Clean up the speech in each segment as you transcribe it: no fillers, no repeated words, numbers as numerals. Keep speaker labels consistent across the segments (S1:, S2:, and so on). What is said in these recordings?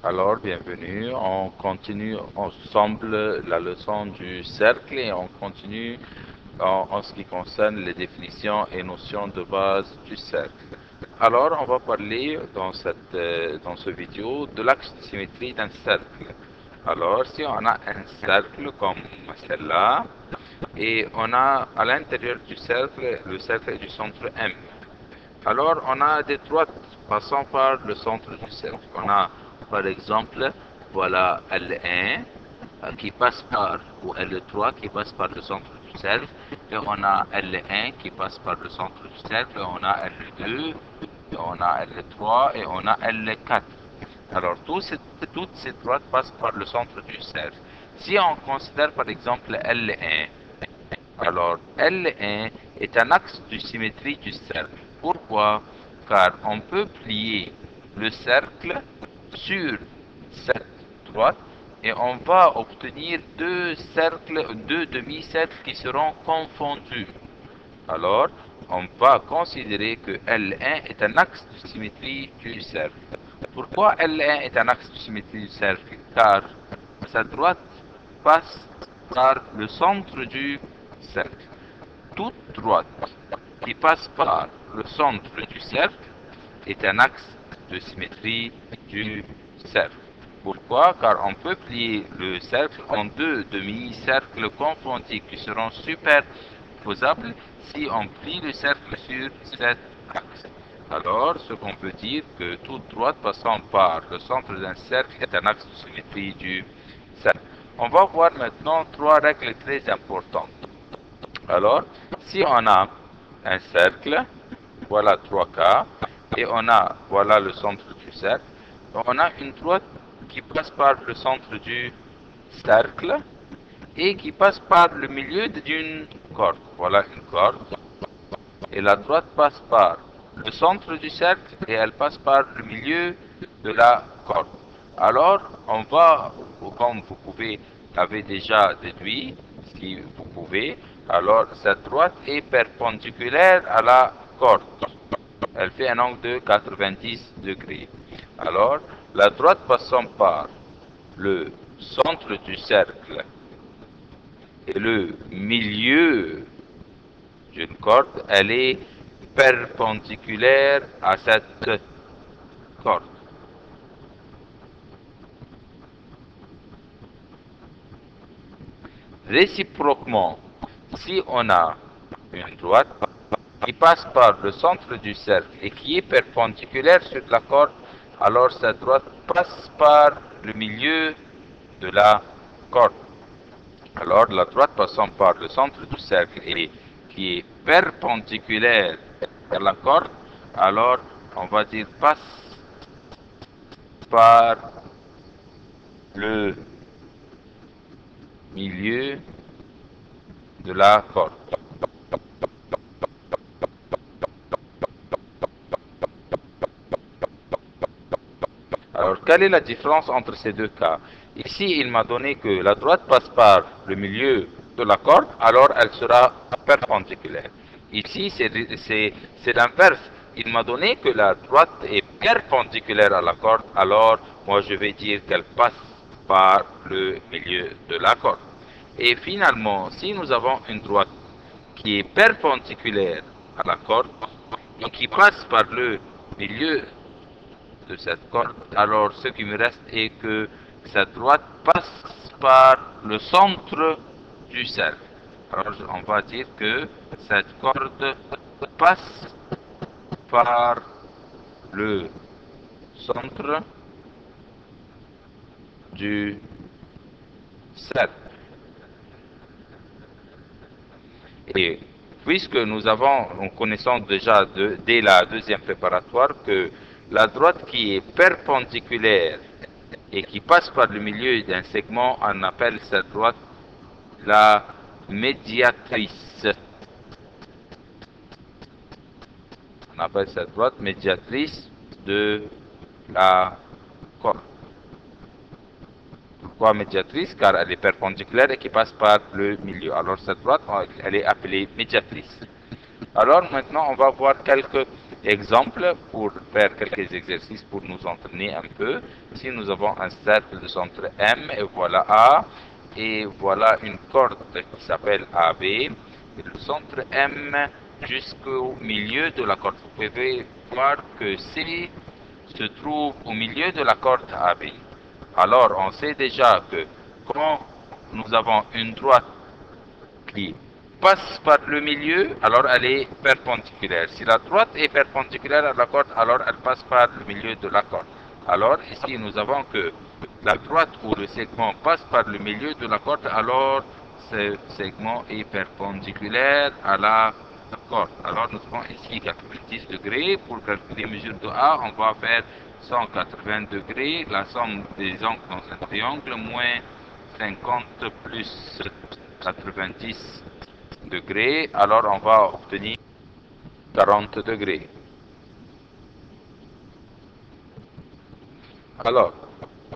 S1: Alors, bienvenue. On continue ensemble la leçon du cercle et on continue en ce qui concerne les définitions et notions de base du cercle. Alors, on va parler dans ce vidéo de l'axe de symétrie d'un cercle. Alors, si on a un cercle comme celle-là, et on a à l'intérieur du cercle, le cercle est du centre M. Alors, on a des droites passant par le centre du cercle. On a, par exemple, voilà L1 qui passe par, ou L3 qui passe par le centre du cercle, et on a L1 qui passe par le centre du cercle, on a L2, et on a L3 et on a L4. Alors, toutes ces droites passent par le centre du cercle. Si on considère par exemple L1, alors L1 est un axe de symétrie du cercle. Pourquoi? Car on peut plier le cercle sur cette droite et on va obtenir deux demi-cercles qui seront confondus. Alors, on va considérer que L1 est un axe de symétrie du cercle. Pourquoi L1 est un axe de symétrie du cercle? Car sa droite passe par le centre du cercle. Toute droite qui passe par le centre du cercle est un axe de symétrie du cercle. Pourquoi? Car on peut plier le cercle en deux demi-cercles confondus qui seront superposables si on plie le cercle sur cet axe. Alors, ce qu'on peut dire que toute droite passant par le centre d'un cercle est un axe de symétrie du cercle. On va voir maintenant trois règles très importantes. Alors, si on a un cercle, voilà 3 cas, et on a, voilà le centre du cercle, on a une droite qui passe par le centre du cercle et qui passe par le milieu d'une corde. Voilà une corde. Et la droite passe par le centre du cercle et elle passe par le milieu de la corde. Alors, on va, comme avez déjà déduit, si vous pouvez, alors cette droite est perpendiculaire à la corde. Elle fait un angle de 90 degrés. Alors, la droite passant par le centre du cercle et le milieu d'une corde, elle est perpendiculaire à cette corde. Réciproquement, si on a une droite qui passe par le centre du cercle et qui est perpendiculaire sur la corde, alors cette droite passe par le milieu de la corde. Alors la droite passant par le centre du cercle et qui est perpendiculaire à la corde, alors on va dire passe par le milieu de la corde. Alors, quelle est la différence entre ces deux cas? Ici, il m'a donné que la droite passe par le milieu de la corde, alors elle sera perpendiculaire. Ici, c'est l'inverse. Il m'a donné que la droite est perpendiculaire à la corde, alors moi je vais dire qu'elle passe par le milieu de la corde. Et finalement, si nous avons une droite qui est perpendiculaire à la corde et qui passe par le milieu de cette corde, alors ce qui me reste est que cette droite passe par le centre du cercle. Alors on va dire que cette corde passe par le centre du cercle. Et puisque nous avons en connaissance déjà dès la deuxième préparatoire que la droite qui est perpendiculaire et qui passe par le milieu d'un segment, on appelle cette droite la médiatrice. On appelle cette droite médiatrice de la corde. Pourquoi médiatrice? Car elle est perpendiculaire et qui passe par le milieu. Alors cette droite, elle est appelée médiatrice. Alors maintenant, on va voir quelques Exemple, pour faire quelques exercices pour nous entraîner un peu. Ici, nous avons un cercle de centre M, et voilà A, et voilà une corde qui s'appelle AB, et le centre M jusqu'au milieu de la corde. Vous pouvez voir que C se trouve au milieu de la corde AB. Alors, on sait déjà que quand nous avons une droite qui passe par le milieu, alors elle est perpendiculaire. Si la droite est perpendiculaire à la corde, alors elle passe par le milieu de la corde. Alors ici, nous avons que la droite ou le segment passe par le milieu de la corde, alors ce segment est perpendiculaire à la corde. Alors nous avons ici 90 degrés. Pour calculer les mesures de A, on va faire 180 degrés, la somme des angles dans un triangle, moins 50 plus 90 degrés, alors on va obtenir 40 degrés. Alors,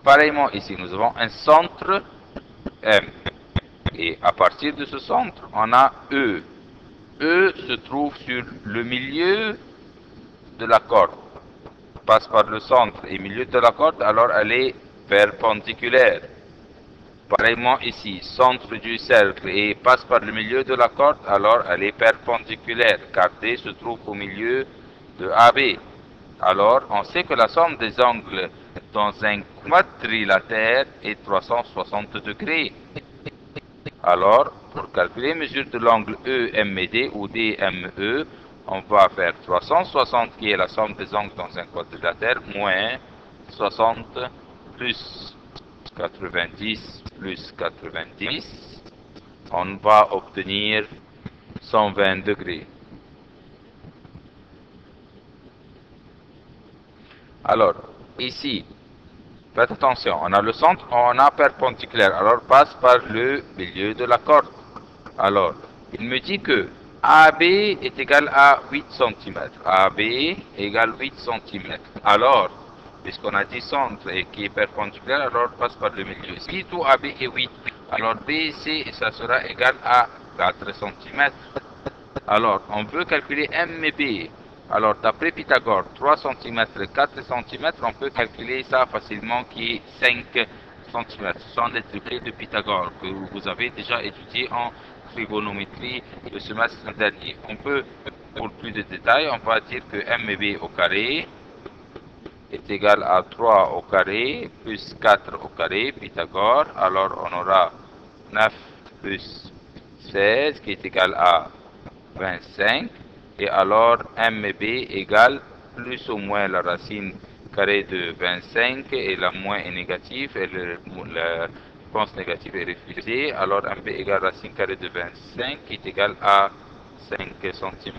S1: pareillement ici, nous avons un centre M. Et à partir de ce centre, on a E. E se trouve sur le milieu de la corde. Passe par le centre et milieu de la corde, alors elle est perpendiculaire. Pareillement ici, centre du cercle et passe par le milieu de la corde, alors elle est perpendiculaire, car D se trouve au milieu de AB. Alors, on sait que la somme des angles dans un quadrilatère est 360 degrés. Alors, pour calculer la mesure de l'angle EMD ou DME, on va faire 360 qui est la somme des angles dans un quadrilatère, moins 60 plus 90 plus 90, on va obtenir 120 degrés. Alors, ici, faites attention, on a le centre, on a perpendiculaire, alors passe par le milieu de la corde. Alors, il me dit que AB est égal à 8 cm. AB égale 8 cm. Alors, puisqu'on a dit centre et qui est perpendiculaire, alors passe par le milieu. Si tout AB est 8, alors BC, ça sera égal à 4 cm. Alors, on veut calculer MB. Alors, d'après Pythagore, 3 cm, 4 cm, on peut calculer ça facilement qui est 5 cm. Ce sont les degrés de Pythagore que vous avez déjà étudié en trigonométrie le semestre dernier. On peut, pour plus de détails, on va dire que MB au carré est égal à 3 au carré plus 4 au carré, Pythagore. Alors on aura 9 plus 16 qui est égal à 25. Et alors MB égale plus ou moins la racine carrée de 25 et la moins est négative et la réponse négative est refusée. Alors MB égale racine carrée de 25 qui est égal à 5 cm.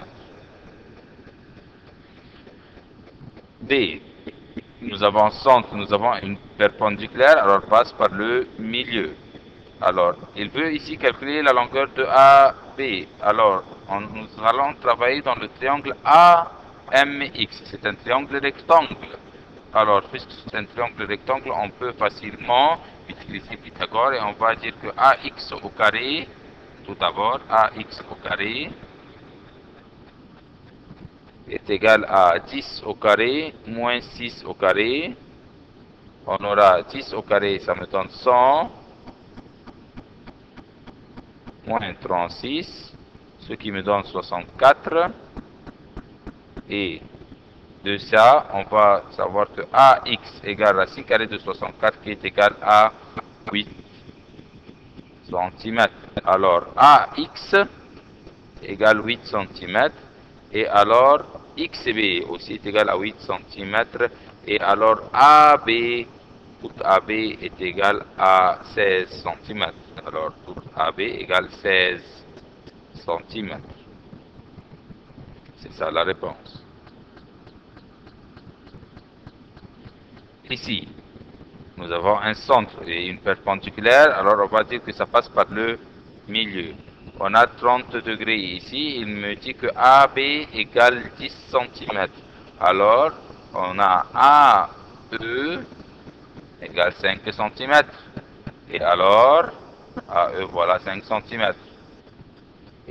S1: B. Nous avons centre, nous avons une perpendiculaire, alors passe par le milieu. Alors, il veut ici calculer la longueur de AB. Alors, nous allons travailler dans le triangle AMX. C'est un triangle rectangle. Alors, puisque c'est un triangle rectangle, on peut facilement utiliser Pythagore et on va dire que AX au carré, tout d'abord, AX au carré est égal à 10 au carré moins 6 au carré. On aura 10 au carré, ça me donne 100, moins 36, ce qui me donne 64. Et de ça, on va savoir que AX égale racine carrée de 64 qui est égal à 8 cm. Alors, AX égale 8 cm. Et alors, XB aussi est égal à 8 cm. Et alors, AB, tout AB est égal à 16 cm. Alors, tout AB égale 16 cm. C'est ça la réponse. Ici, nous avons un centre et une perpendiculaire. Alors, on va dire que ça passe par le milieu. On a 30 degrés ici. Il me dit que AB égale 10 cm. Alors, on a AE égale 5 cm. Et alors, AE, voilà 5 cm.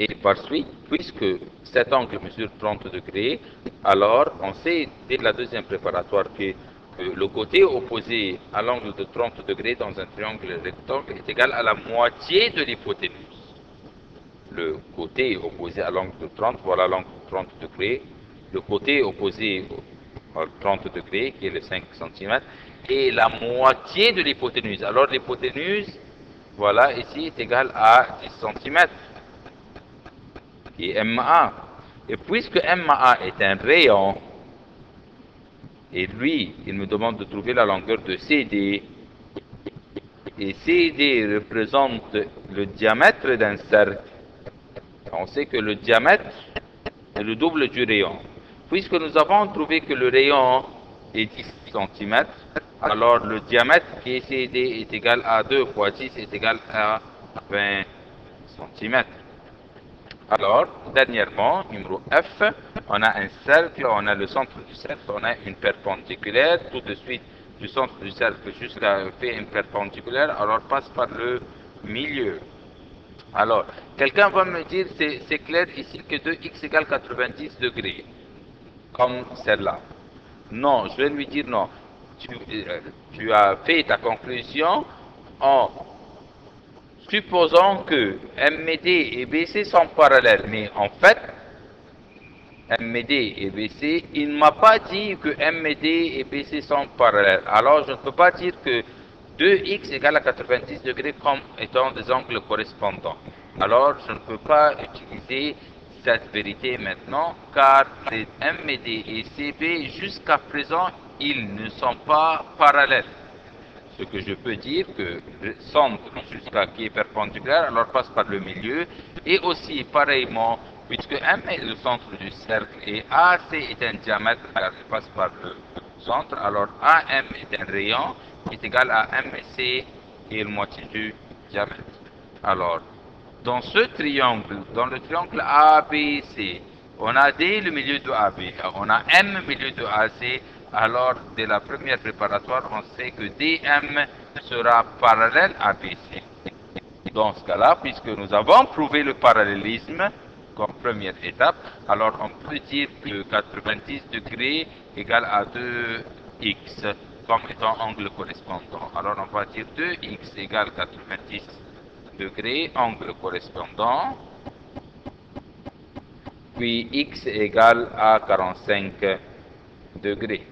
S1: Et par suite, puisque cet angle mesure 30 degrés, alors on sait dès la deuxième préparatoire que le côté opposé à l'angle de 30 degrés dans un triangle rectangle est égal à la moitié de l'hypoténuse. Le côté opposé à l'angle de 30, voilà l'angle de 30 degrés. Le côté opposé à 30 degrés, qui est le 5 cm, est la moitié de l'hypoténuse. Alors l'hypoténuse, voilà, ici est égale à 10 cm, qui est MA. Et puisque MA est un rayon, et lui, il me demande de trouver la longueur de CD, et CD représente le diamètre d'un cercle, on sait que le diamètre est le double du rayon. Puisque nous avons trouvé que le rayon est 10 cm, alors le diamètre qui est CD est égal à 2 fois 10 est égal à 20 cm. Alors, dernièrement, numéro F, on a un cercle, on a le centre du cercle, on a une perpendiculaire, tout de suite du centre du cercle jusqu'à fait une perpendiculaire, alors passe par le milieu. Alors, quelqu'un va me dire, c'est clair ici que 2x égale 90 degrés, comme celle-là. Non, je vais lui dire non. Tu as fait ta conclusion en supposant que MD et BC sont parallèles. Mais en fait, MD et BC, il ne m'a pas dit que MD et BC sont parallèles. Alors, je ne peux pas dire que 2x égale à 90 degrés comme étant des angles correspondants. Alors, je ne peux pas utiliser cette vérité maintenant, car les MD et CB, jusqu'à présent, ils ne sont pas parallèles. Ce que je peux dire que le centre jusqu'à qui est perpendiculaire, alors passe par le milieu, et aussi pareillement, puisque M est le centre du cercle et AC est un diamètre, car il passe par le centre, alors AM est un rayon qui est égal à MC et la moitié du diamètre. Alors, dans ce triangle, dans le triangle ABC, on a D le milieu de AB, on a M milieu de AC, alors dès la première préparatoire, on sait que DM sera parallèle à BC. Dans ce cas-là, puisque nous avons prouvé le parallélisme comme première étape, alors on peut dire que 90 degrés égale à 2x comme étant angle correspondant. Alors on va dire 2x égale 90 degrés, angle correspondant, puis x égale à 45 degrés.